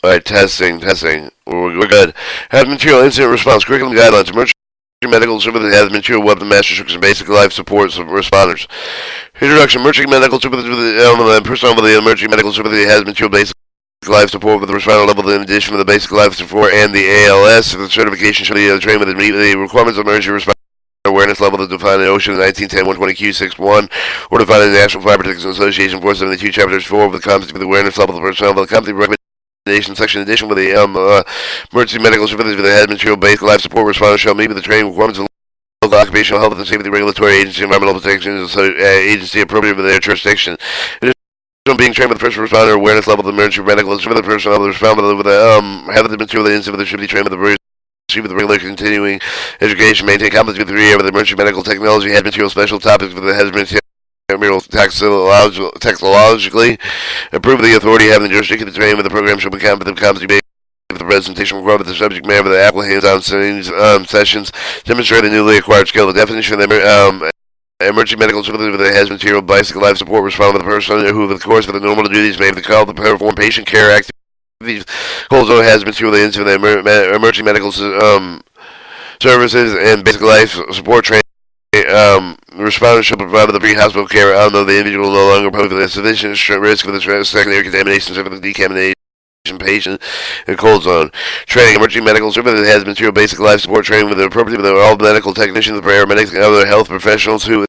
Alright, testing. We're good. Hazmat material incident response curriculum guidelines. Emergency medical services hazmat material weapon master instructions basic life support responders. Introduction. Emergency medical services with the personnel with the emergency medical services hazmat material basic life support with the responder level in addition to the basic life support and the ALS. The certification should be trained with the requirements of emergency response awareness level that defined in OSHA 1910-120Q61 or defined in the National Fire Protection Association 472 Chapter 4 with the concept of the awareness level of the personnel of the company recommendation section in addition with the emergency medical services with the hazmat material based life support responders shall meet with the training requirements of local occupational health and safety regulatory agency, environmental protection agency appropriate with their jurisdiction. Being trained with the first responder awareness level of the emergency medical service personnel that respond with the hazmat material incident should be trained with the with the regular continuing education, maintain competency with 3 years with emergency medical technology, hazmat material special topics with the hazmat material technologically, approve the authority having the jurisdiction to train with the program shall be competency based with the presentation required with the subject matter of the applicant hands-on sessions, demonstrate the newly acquired skill. The definition of the emergency medical services with the hazmat material bicycle life support respond with the person who, over the course of the normal duties, may be called to perform patient care activities. Cold zone has material into the emergency medical services and basic life support training. Responders shall provide the pre-hospital care, although the individual no longer pose a sufficient risk of the secondary contamination of the decontamination patient in cold zone. Training. Emergency medical services has material basic life support training with the appropriate with all medical technicians, paramedics, and other health professionals who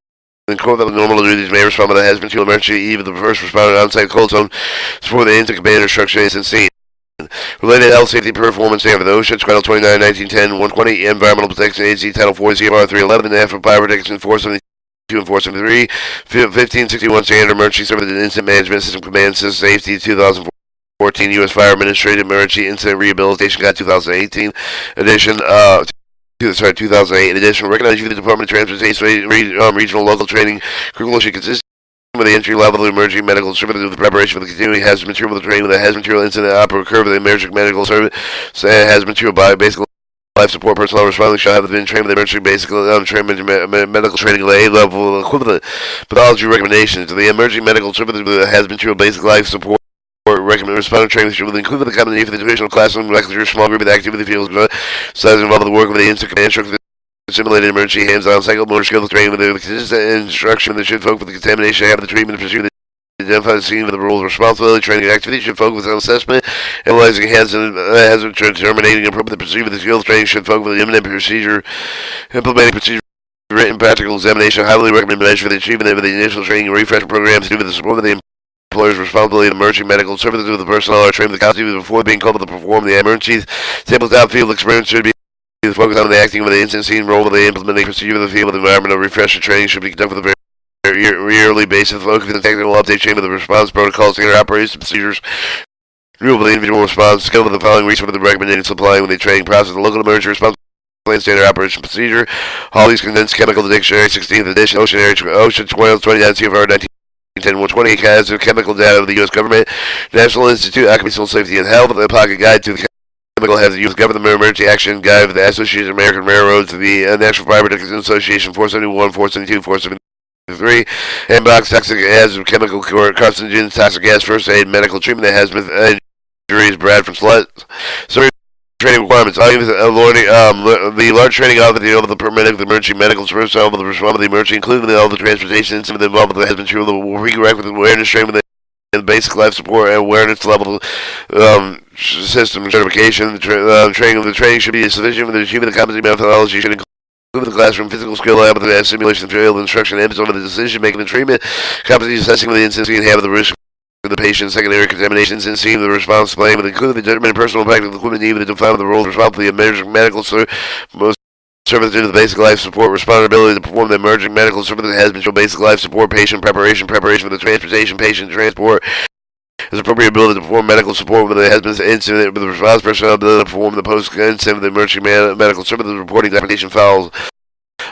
in court that normal duties may respond with the hazmat material emergency even the first responder on-site cold zone support the incident commander instruction and scene. Related health safety performance standard. The OSHA Title 29, 1910, 120, Environmental Protection Agency, Title 4, CFR 311, National Fire Protection 472 and 473, 1561 Standard Emergency Service and Incident Management System Command System Safety 2014, U.S. Fire Administrative Emergency Incident Rehabilitation Guide 2018 edition. 2008. In addition, recognize you the Department of Transportation regional local training curriculum should consist with the entry level of emergency medical service with the preparation for the continuing hazmat material training with the hazmat material incident opera curve of the emergency medical service hazmat material by basic life support personnel responding shall have been trained with the emergency basic medical training at A level equivalent pathology recommendations to the emergency medical service with the hazmat material basic life support recommend responder training should include the combination for the traditional classroom lecture small group of activity fields size involved the work with the incident command instructor simulated emergency hands-on psychomotor skills training with the consistent instruction that should focus with the contamination have the treatment pursue the identify the scene with the roles of responsibility training activity should focus on assessment analyzing hazard terminating appropriate procedure with the skills training should focus on the imminent procedure implementing procedure written practical examination highly recommended measures for the achievement of the initial training and refresher programs to do with the support of the employer's responsibility of emergency medical services with the personnel are trained with the constitute before being called to perform the emergencies tabletop field experience should be the focus on the acting with the incident scene role with the implementing procedure of the field with environmental refresher training should be conducted with a very yearly basis focus on the technical update chain with the response protocols, standard operations procedures, renewable individual response, skill with the following resources with the recommended supplying with the training process, the local emergency response plan, standard operation procedure, Hawley's condensed chemical dictionary, 16th edition, OSHA 1229 CFR 1910-120, has chemical data of the U.S. government, National Institute of Occupational Safety and Health, the pocket guide to the chemical has the U.S. government emergency action guide of the Association of American Railroads, the National Fire Protection Association 471, 472, 473, and box toxic hazard chemical carcinogens, toxic gas first aid, medical treatment that has injuries, Brad from Slut. So training requirements. The large training of the paramedic, the emergency medical service, all of the response of the emergency, including all the transportation incident involved with the hazmat material, the prerequisite with awareness training with the basic life support and awareness level system certification. The training should be sufficient for the achievement of the competency methodology should include the classroom physical skill lab with the simulation field instruction and on the decision making and treatment competency assessing with the incident and have the risk of the patient secondary contaminations and seeing the response plan with including the judgment and personal practical equipment needed to define the role responsible for the emergency medical service into the basic life support responsibility to perform the emerging medical service has been shown basic life support patient preparation for the transportation patient transport is appropriate ability to perform medical support with the hazmat incident with the response personnel ability to perform the post-incident with the emergency medical service reporting the application files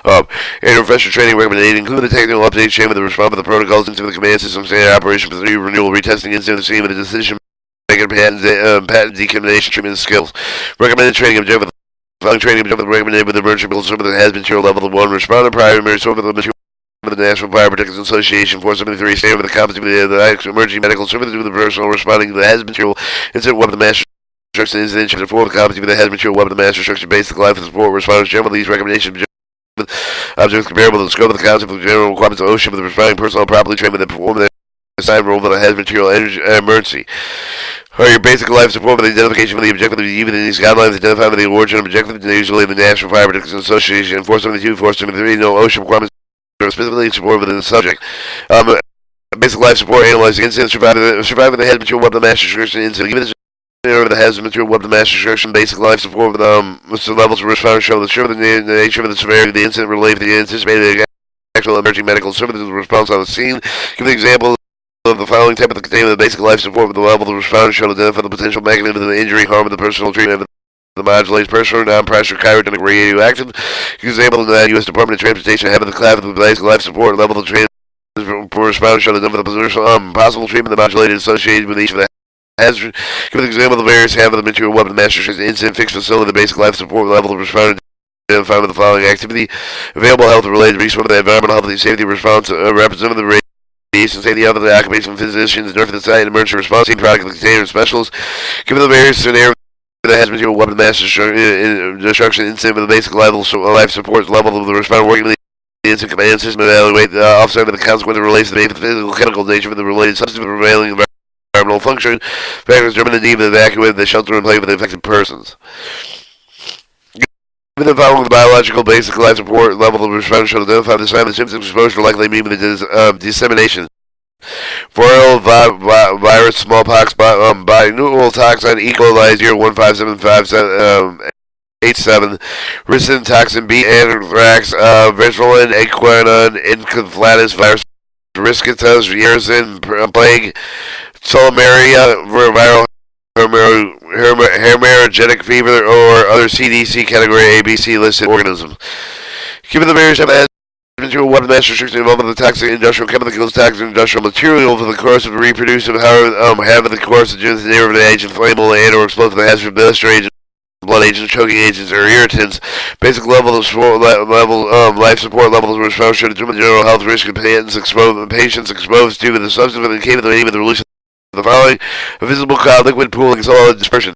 and refresher training recommended include the technical update chain with the response of the protocols into the command system standard operation procedure renewal retesting incident the scene with the decision making patent decontamination treatment skills recommended training objective training objective recommended with the emergency medical service that has material level 1 responder primary service with the material with the National Fire Protection Association 473 standard with the competency of the emergency medical services with the personnel responding to the hazmat material incident weapon master Construction incident chapter 4 the competency with the hazmat material weapon the master structure basic life and support responders general these recommendations objects comparable to the scope of the concept of the general requirements of OSHA with the responding personnel properly trained with the performing the assigned role for the hazmat material emergency. Or your basic life support with the identification of the objective even in these guidelines identified with the origin of objective usually the National Fire Protection Association and 472, 473 no OSHA requirements are specifically supported within the subject. Basic life support analyzing incidents surviving the hazmat material weapon master description incident. Given the hazmat material weapon master description, basic life support with the levels of response show the nature of the severity of the incident related to the anticipated actual emerging medical services response on the scene. Give an example of the following type of the containment of the basic life support with the level of response show to identify the potential mechanism of the injury, harm, and the personal treatment of the modulates personal, non-pressure, chirogenic, radioactive. Example of the U.S. Department of Transportation having the class of the basic life support level of transport for response show to identify the potential possible treatment of the modulated associated with each of the hazard. Give an example of the various have of the material weapon master incident fixed facility the basic life support level of response identified with the following activity: available health related resource, the environmental health and safety response representative of the radiation safety of the occupation physicians, nurse of the site, and emergency response team product container specialists. Given the various scenarios the hazmat material weapon master destruction incident with the basic level life support level of the responder working with the incident command system evaluate the offset of the consequences relates to the physical chemical nature of the related substance prevailing environmental function factors determine the need to evacuate the shelter in place with the affected persons. Given the following the biological basic life support level of response should identify the sign of the symptoms of exposure likely mean with the dissemination. Viral virus, smallpox, binucleal toxin, E. coli 0157587, ricin toxin B, anthrax, virulent equine, encephalitis virus, riscitus, yersin, plague, tularemia, viral hemorrhagic fever, or other CDC category ABC listed organisms. Given the various material weapon mass restriction involved in the toxic industrial chemicals, toxic industrial material for the course of reproducible have the course of the agent, flammable and or explosive hazardous blister agents, blood agents, choking agents, or irritants. Basic level of support, life support levels of response should determine general health risk of patients exposed to the substance within capable of the release of the following: a visible cloud, liquid pooling, solid dispersion.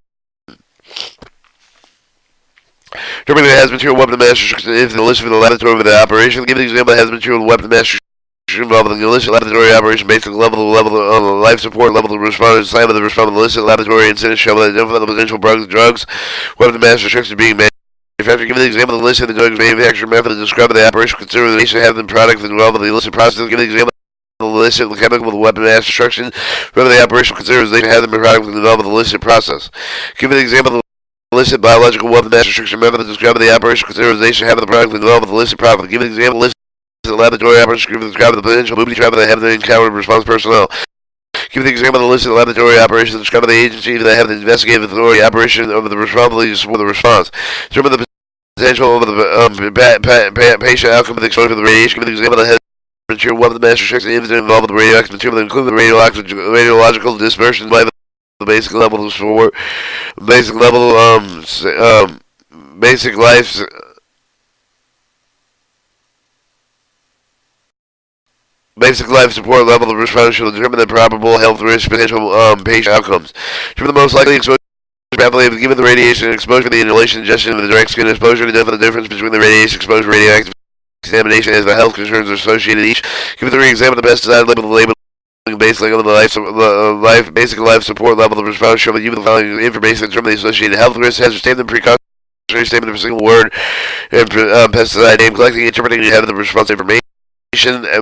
Determining the hazmat material weapon mass restriction if the list for the laboratory of the operation. Give an example of hazmat material weapon mass restriction involved in the illicit laboratory operation. Basic level of life support level of responders, assignment of the respondent illicit laboratory incident show that identify the potential drugs weapon mass restriction being manufactured. Give an example of the list of the drugs manufacturing method to describe the operation considering the nation have the product involved in the illicit process. Give an example of the illicit chemical with weapon mass destruction. Whether the operation considers they have the product involved in the illicit process. Give an example of the illicit biological weapon mass restriction method to describe the operation consideration having the product involved with illicit profit. Give an example of the laboratory operation to describe the potential booby trap that have the encounter response personnel. Give the example of the list of the laboratory operations to describe the agency that have the investigative authority operation of the responsibility to support the response. Determine the potential of the patient outcome with exposure to the radiation. Give an example of the material weapon mass restriction incident involved with the radioactive material, including the radiological dispersion by the basic level of support, basic level, basic life, basic life support level of response should determine the probable health risk potential patient outcomes. For the most likely exposure, rapidly given the radiation exposure, the inhalation, ingestion of the direct skin exposure, to identify the difference between the radiation exposure and radioactive examination as the health concerns are associated each. Give the re-examine the best designed label, the label. Basically, the basic life support level of response show that even the following information in terms of the associated health risks has statement the precautionary statement of a single word and pesticide name, collecting, interpreting, and having the response information.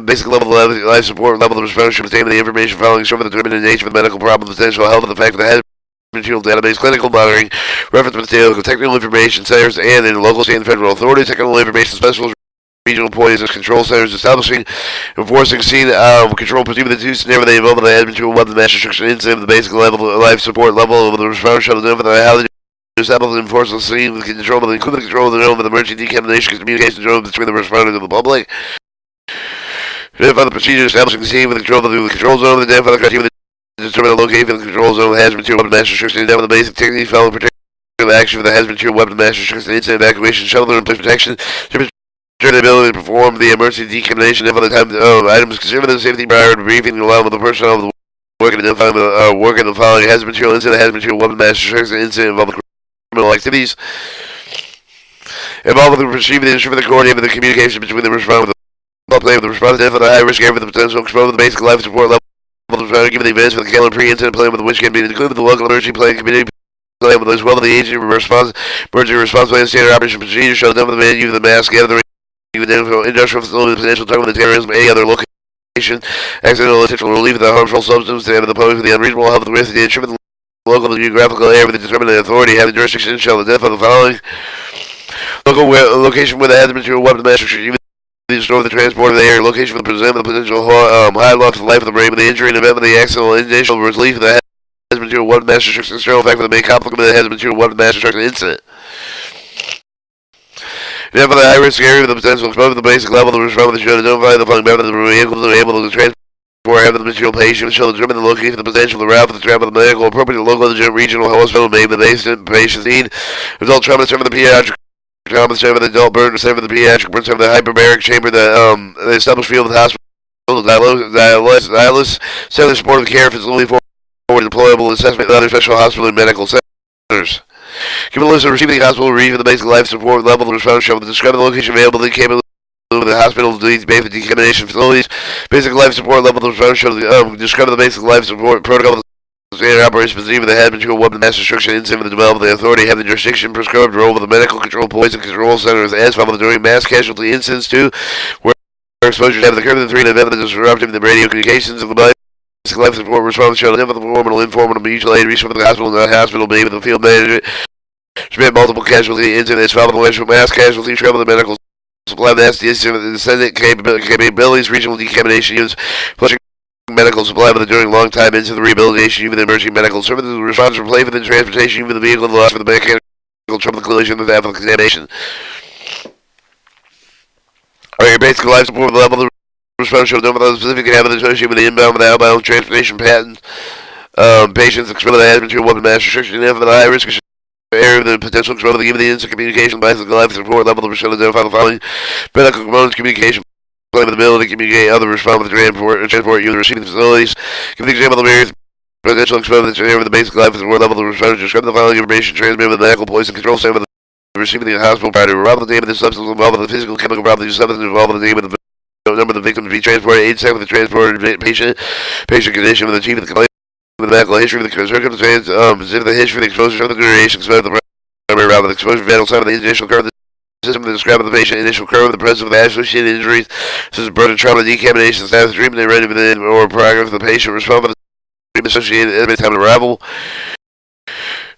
Basic level of life support level of response should contain the information following show the determined nature of the medical problem, potential health, and the fact that the hazard material database, clinical monitoring, reference material, technical information centers, and in local, state, and federal authorities, technical information specialists. Regional poison control centers establishing, enforcing scene control procedure with the two scenario they involve in the hazmat material weapon mass restriction incident of the basic level of life support level of the response shall identify how they establish and enforce the scene with control of the including control of the zone of the emergency decontamination communication zone between the responders and the public. Identify the procedure establishing the scene with control of the control zone, identify the criteria to determine the location of the control zone of the hazmat material weapon mass restriction, identify the basic techniques following particular action for the hazmat material weapon mass restriction incident evacuation, shelter and place protection. The ability to perform the emergency decontamination if at the time items considered the safety prior to briefing along with the personnel of the working the following hazmat material incident, hazmat material weapon master incident involving criminal activities, involving the receiving the instrument, the coordinating the communication between the respondent with the response for the high risk area for the potential exposure of the basic life support level, given the events for the calendar pre-incident plan with which can be included with the local emergency plan community plan with as well as the agency response, emergency response plan, standard operation procedure, show them with the menu, the mask, gathering, industrial facility, potential target with the terrorism, any other location, accidental intentional relief of the harmful substance, and the public for the unreasonable health risk, the insurance, the local and geographical area with the determined authority having jurisdiction shall the death of the following local location where the hazard material weapon master should the store of the transport of the air, location for the present, the potential high loss of the life of the brain, with the injury and event of the accidental initial relief of the hazard material weapon master structure, external effect for the main complement of the hazard material weapon master structure incident. Now for the high risk area with the potential exposure to the basic level, the response should identify the following members of the vehicles that are able to transport have the material patient shall determine the location of the potential of the route for the travel of the medical appropriate local regional hospital made the patient's need. Adult trauma center for the pediatric trauma center for the adult burn center for the pediatric burn center for the hyperbaric chamber, the established field of the hospital, dialysis center supportive care facility forward deployable assessment and other special hospital and medical centers. Give a list of receiving hospital review the basic life support level of the response shall describe the location available the capable of the hospital basic decontamination facilities, basic life support level of the response shall describe the basic life support protocol standard operation procedure with the head material weapon mass destruction incident for the development of the authority having jurisdiction prescribed role with the medical control poison control centers as followed during mass casualty incidents 2 where exposure to have the curve of the 3 and event that is disruptive in the radio communications of the body. Life support response shall identify the formal informal mutual aid resource for the hospital and the hospital be with the field manager. Submit multiple casualty incidents following the mass casualty travel the medical supply the descendant capabilities regional decontamination units flushing medical supply with the during long time into the rehabilitation unit emergency medical services response for play for the transportation unit the vehicle the loss for the mechanical trouble the collision of the contamination. Alright, your basic life support level of the response shall identify the specific habit associated with the inbound and the outbound transportation patterns. Patients exposed to the hazard material weapon mass restriction and for the high risk area of the potential exposure to give the instant communication basic life support level of shall identify the following medical components communication plan with the ability to communicate other respond with the transport unit receiving facilities. Give the example of the various potential exposure to the basic life support level of the response describe the following information transmitted with the medical poison control center with the receiving the hospital prior to arrival the name of the substance involved with the physical chemical property substance involved with the name of the number of the victim to be transported 8 seconds with the transported patient condition with the chief of the complaint with the medical history of the circumstance the history of the exposure of the duration exposure of the primary route of the exposure vital sign of the initial curve of the system the describe of the patient initial curve of the presence of the associated injuries such as burn trauma decontamination status treatment they ready within or progress of the patient respond for the treatment associated at time of arrival.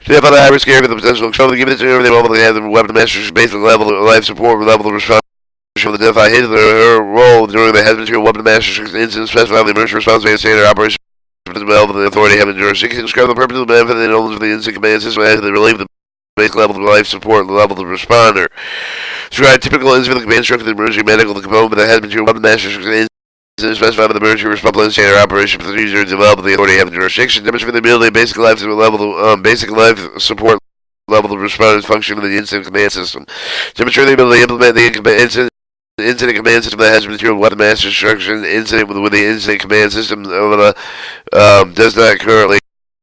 Identify the high risk area for the potential exposure given it to everything level they have the weapon master's basic level of life support level of response shall identify his or her role during the hazard material weapon master's incident specify the emergency response and standard operation the authority having jurisdiction describe the purpose of the benefit and knowledge of the incident command system as they relieve the basic level of life support level of the responder. Describe typical incident command structure of the emergency medical the component of the hazard material weapon master's incident specified by the emergency response plan standard operation procedure developed the authority having jurisdiction demonstrate the ability of basic life basic life support level of responders function of the incident command system. Demonstrate the ability to implement the incident command system that has material weapon master instruction incident with the incident command system does not currently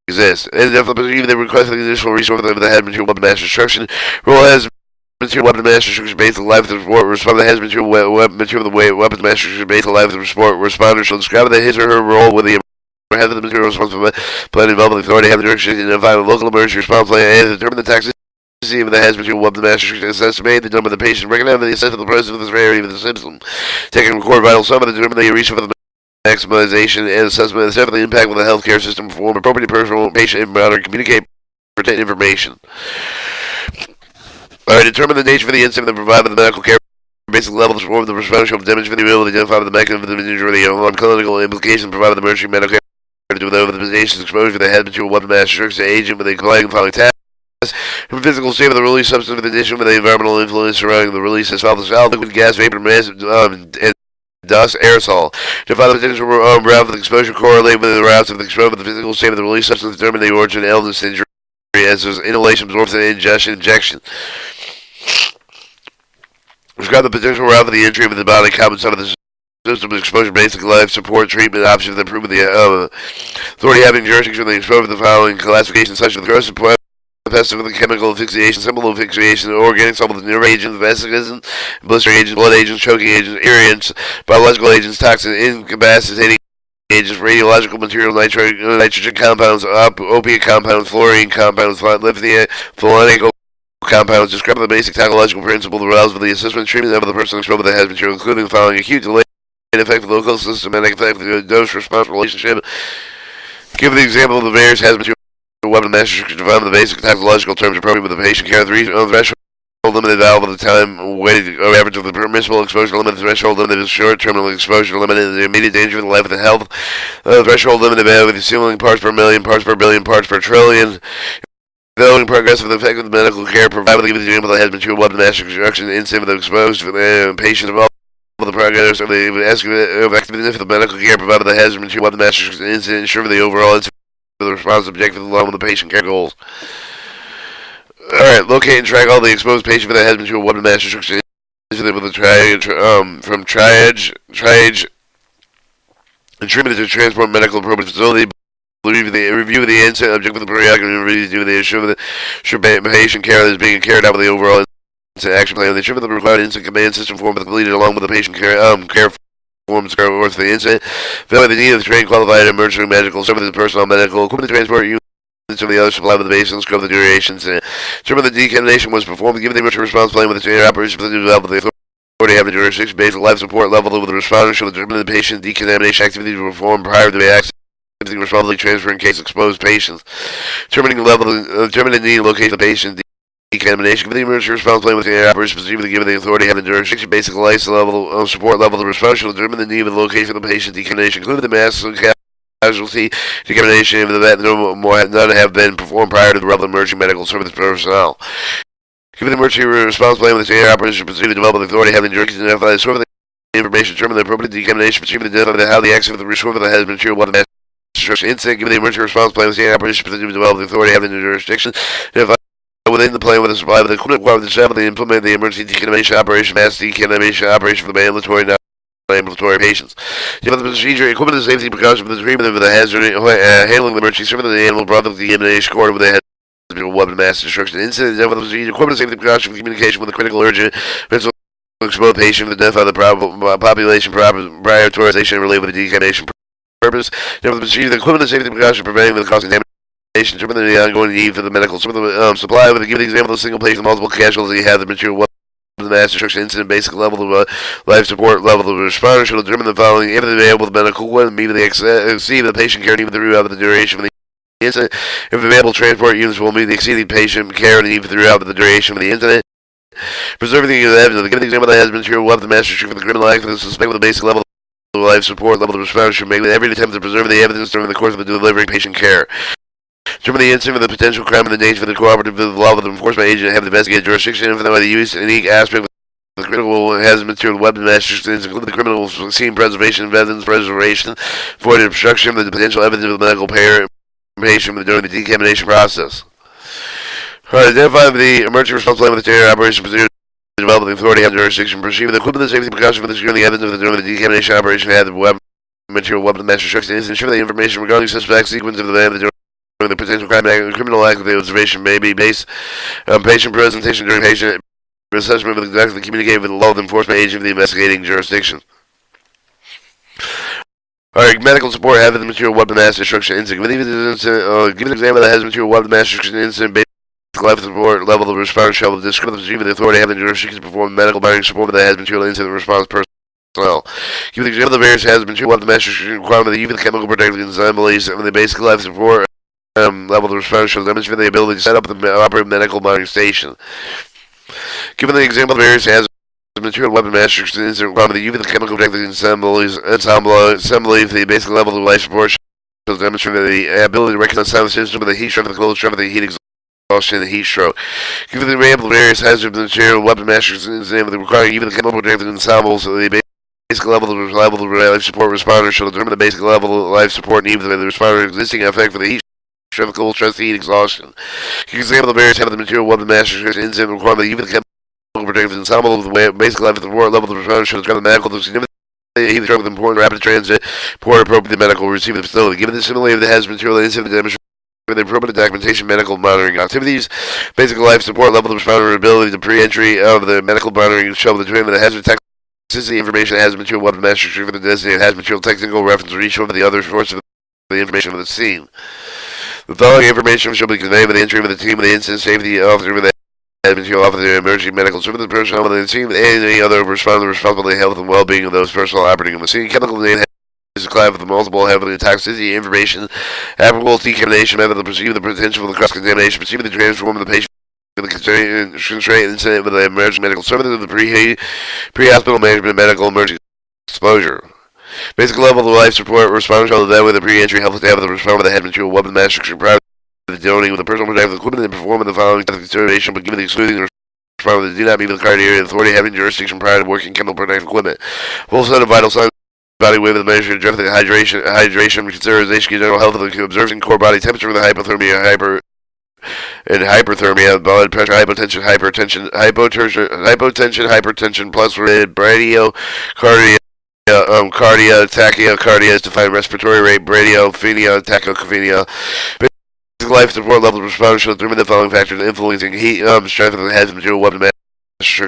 exist. And definitely even the request of the additional resource that has material weapon master instruction role has material weapon master instruction based on life support responder that has material weapons master instruction based on life support responder shall describe that his or her role with the head of the material responsible plan involved with the authority have the direction to identify the local emergency response plan and determine the taxes even the has material weapon master estimated the number of the patient recognize the assessment of the presence of this area of the symptom taking record vital sum of the determine the reach for the maximization and assessment of the impact of the healthcare system perform appropriate personal patient encounter communicate protect information. Alright, determine the nature of the incident that provide the medical care basic level to perform the response shall demonstrate the ability to identify the mechanism of the injury the clinical implications provided the emergency medical care to do with over the patient's exposure to the head material weapon master agent with a following task. Physical state of the release substance with addition with the environmental influence surrounding the release as well as solid liquid gas vapor and dust aerosol. To find the potential route for the exposure correlate with the routes of the exposure of the physical state of the release substance determine the origin of illness injury as inhalation absorption and injection. Describe the potential route for the entry of the body common some of the system exposure, basic life support treatment options that improve the authority having jurisdiction. They expose the following classifications such as the corrosive passive chemical asphyxiation, simple asphyxiation, organic solvents, nerve agents, vesicants, blistering agents, blood agents, choking agents, irritants, biological agents, toxin, incapacitating agents, radiological material, nitrogen compounds, opiate compounds, fluorine compounds, lithium, phenolic compounds. Describe the basic toxicological principle that allows for the assessment treatment of the person exposed to the hazmat material, including the following: acute delay, effect of the local systematic effect of the dose-response relationship. Give the example of the various hazmat material weapon master to define the basic toxicological terms appropriate with the patient care. The threshold limited valve of the time weighted average of the permissible exposure limit. The threshold limit is short terminal exposure limited the immediate danger of the life and the health. Threshold limited value with the ceiling parts per million, parts per billion, parts per trillion. Developing progress of the effect of the medical care provided with the example that has material weapon master construction incident with the exposed patient of all the progress of the effectiveness of the medical care provided the hazard material weapon master incident ensure the overall incident of the response objective along with the patient care goals. Alright, locate and track all the exposed patients for the hazard material weapon master construction incident with the from triage and treatment to transport medical appropriate facility. Review the incident object with the prerogative review the issue with the patient care that is being carried out with the overall incident action plan. They should the required incident command system form completed along with the patient care forms for the incident. Validate the need of the trained qualified emergency medical services personnel medical equipment to transport units to the other supply with the base and scope of the durations. Determine the decontamination was performed. Given the emergency response plan with the standard operation for the development of the authority have the jurisdiction based life support level with the responder should determine the patient decontamination activities were performed prior to the accident. Responsibly transferring case exposed patients. Determining the need and location of the patient decontamination. Given the emergency response plan with the operation specifically given the authority having jurisdiction, basic life level, support level, the response shall determine the need and location of the patient decontamination, including the mass casualty decontamination of that none have been performed prior to the relevant emergency medical service personnel. Given the emergency response plan with the operation specifically developed the authority having jurisdiction to identify the source of the information, determine the appropriate decontamination, specifically identify how the accident of the resource of the hazard material what the incident, given the emergency response plan with the operation specifically developed the authority having the jurisdiction to within the plan with the supply of the equipment required to implement the emergency decontamination operation, mass decontamination operation for the ambulatory and non-ambulatory patients. Develop the procedure, equipment and safety precautions for the treatment of the hazard, handling the emergency service of the animal product decontamination coordinated with the hazard weapon mass destruction incident. Develop the procedure, equipment and safety precautions for communication with the critical urgent exposed patient to identify the population prioritization related with the decontamination purpose. Develop the procedure, the equipment and safety precautions preventing the cause of contamination, determine the ongoing need for the medical supply. With a given example of a single patient, multiple casualties have the material weapon the mass destruction incident, basic level of life support level of responder shall determine the following: if available, the medical equipment immediately exceed the patient care need throughout the duration of the incident. If available, transport units will immediately exceed the patient care need throughout the duration of the incident. Preserving the evidence. The given example that has material weapon the mass destruction for the criminal act of the suspect with a basic level life support level of responder should make every attempt to preserve the evidence during the course of the delivering patient care. Determine the incident of the potential crime and the danger for the cooperative law with the enforcement agent have the investigated jurisdiction and for the use and unique aspect of the critical hazard material weapon master including the criminal scene preservation, evidence preservation, void obstruction of the potential evidence of the medical patient during the decontamination process. Alright, identify the emergency response plan with the standard operation procedure. Develop the authority have jurisdiction, perceive the equipment and safety precaution for the securing the evidence of during the decontamination operation had the material weapon master structure ensure the information regarding suspect sequence of the during the potential crime act criminal act of the observation may be based on patient presentation during patient assessment with exactly communicated with the law enforcement agent of the investigating jurisdiction. Alright, medical support have the material weapon mass destruction incident. Give an example that has material weapon mass destruction incident based life support level of response shall describe the authority having the jurisdiction to perform medical binding support that has material incident response personnel. Give an example of the various hazard material weapon mass destruction requirement that even the chemical protective assemblies and the basic life support level of response shall demonstrate the ability to set up the operate medical monitoring station. Given the example of various hazard material weapon mass destruction incident requirement that even the chemical protective assembly the basic level of life support shall demonstrate the ability to recognize sound system with the heat strength, the cold strength, the heat exhaustion, and the heat stroke. Given the example of various hazard material weapon mass destruction incident requiring even the chemical protective ensembles the basic level of life support responder shall determine the basic level of life support need for the responder existing effect for the heat strength, cold stress, heat exhaustion. Example of various hazard material weapon mass destruction incident requirement that even the chemical protective ensemble of the basic life support level of responder shall determine the medical significance he was with important rapid transit, port appropriate medical, receive the facility. Given the similarity of the hazmat material and incident demonstrated with the appropriate documentation, medical monitoring activities, basic life support level of responder ability, the pre-entry of the medical monitoring show the training of the hazmat toxicity information, hazmat material weapon master for the designated hazmat material technical reference or each of the other source of the information of the scene. The following information shall be conveyed by the entry of the team of the incident safety officer with the material officer, the emergency medical service personnel within the team, and any other responder responsible for the health and well-being of those personnel operating on the scene. Chemical name is class with the multiple heavily toxicity information, applicable decontamination method to perceive the potential for the cross-contamination, perceiving the transform of the patient with the constraint incident with the emergency medical service of the pre-hospital management medical emergency exposure. Basic level of life support response shall then with the pre-entry health staff of the responder with the head material weapon master prior to the donating with the personal protective equipment and performing the following consideration, but given the excluding the responder that do not meet the criteria of authority having jurisdiction prior to working chemical protective equipment. Full set of vital signs body weight with the measure of hydration, consideration, general health of the observing core body temperature with the hypothermia, hyperthermia, blood pressure, hypotension, hypertension, plus related bradycardia, tachycardia is defined respiratory rate, bradyophonia, tachycardia. Basic life support level of response shall determine the following factors influencing heat, strength of the hazmat material, weapon mass,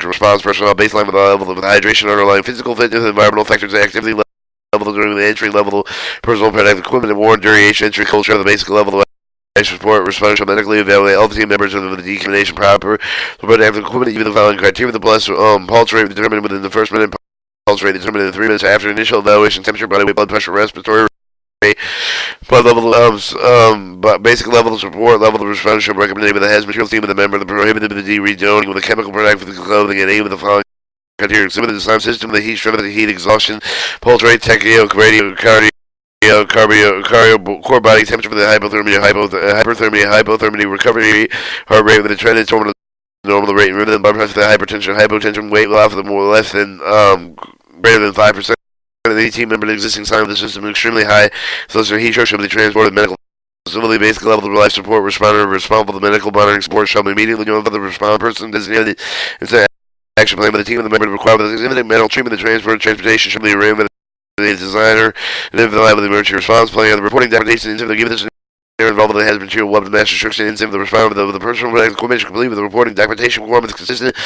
response personnel, baseline with the level of hydration, underlying physical fitness, environmental factors, activity level during the entry level, personal protective equipment, and warrant duration, entry culture of the basic level of life support, response shall medically evaluate all the team members of the decontamination proper, protective equipment, even the following criteria, the pulse rate determined within the first minute, pulse rate determined in 3 minutes after initial evaluation, temperature, body weight, blood pressure, respiratory rate, blood level, basic level of support, level of response shall recommended with the hazmat material team of the member, the prohibited with the redoning with the chemical protective clothing, and any of the following criteria exhibit the sound system, the heat strength, the heat exhaustion, pulse rate, tachycardia, core body temperature for the hypothermia, recovery, heart rate with a trend towards normal rate, and rhythm, blood pressure, the hypotension, weight will offer more or less than greater than 5%. The team member, the existing sign of the system extremely high, so the heat should be transported medical facility. Basic level of life support responder responsible for the medical monitoring support shall be immediately notified the responding person designated instead action plan by the team and the member required with the medical treatment. The transportation should be arranged by the designer and if the line with the emergency response plan. The reporting documentation instead of giving this involved with the hazmat material weapon master restriction instead of the responder with the personal protective equipment should complete with the reporting documentation requirements consistent.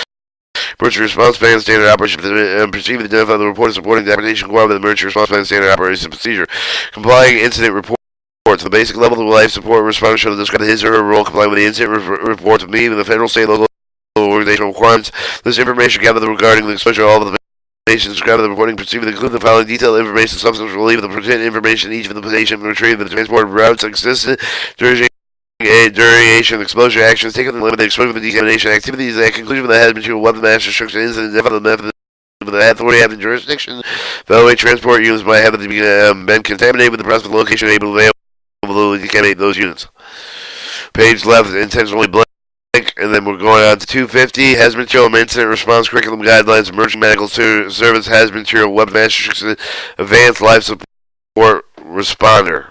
Emergency response plan standard operation perceived identify the report supporting documentation required with the emergency response plan standard operation procedure. Complying incident report. The basic level of life support responder shall describe his or her role complying with the incident reports of meeting with the federal, state, local organizational requirements. This information gathered regarding the exposure of all of the patients described in the reporting procedure include the following detailed information, substance relief of the pertinent information each of the patient retrieved, the transport routes existed, duration, exposure actions taken to limit the exposure of the decontamination activities, at conclusion of the hazmat material weapon mass restriction incident, the method of the authority having jurisdiction, evaluate transport units might have been contaminated with the process of location able to decontaminate those units. Page left intentionally blank. And then we're going on to 250, hazmat material incident response curriculum guidelines, emergency medical service, hazmat material weapon mass restriction, advanced life support responder.